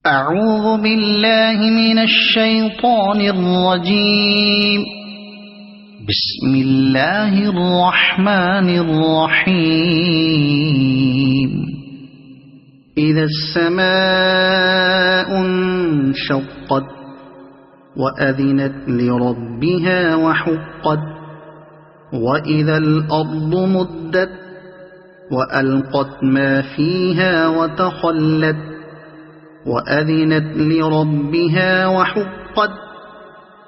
أعوذ بالله من الشيطان الرجيم. بسم الله الرحمن الرحيم. إذا السماء انشقت وأذنت لربها وحقت وإذا الأرض مدت وألقت ما فيها وتخلت وأذنت لربها وحقت.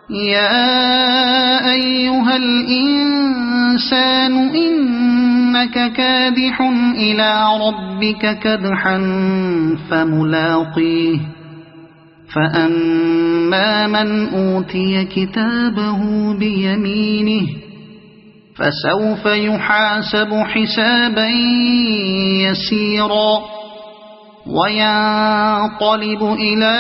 يا أيها الإنسان إنك كادح إلى ربك كدحا فملاقيه. فأما من أوتي كتابه بيمينه فسوف يحاسب حسابا يسيرا وينقلب إلى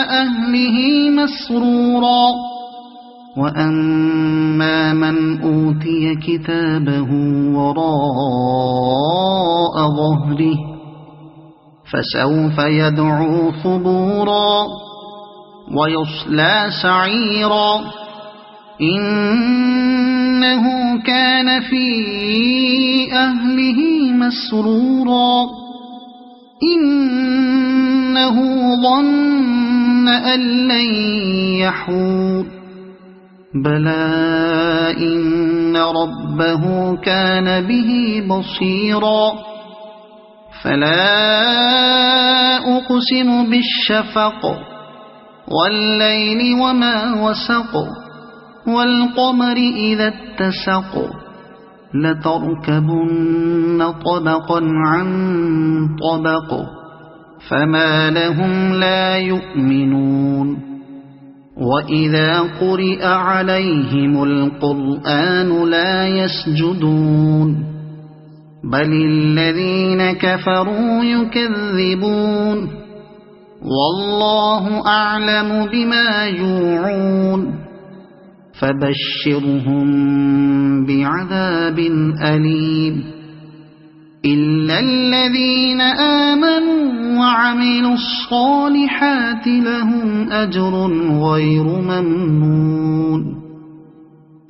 أهله مسرورا. وأما من أوتي كتابه وراء ظهره فسوف يدعو ثبورا ويصلى سعيرا. إنه كان في أهله مسرورا. إنه ظن أن لن يحور. بلى إن ربه كان به بصيرا. فلا أقسم بالشفق والليل وما وسق والقمر إذا اتسق لتركبن طبقا عن طبق فما لهم لا يؤمنون. وإذا قرئ عليهم القرآن لا يسجدون بل الذين كفروا يكذبون. والله أعلم بما يوعون فبشرهم بعذاب أليم. إلا الذين آمنوا وعملوا الصالحات لهم أجر غير ممنون.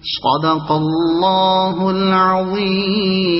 صدق الله العظيم.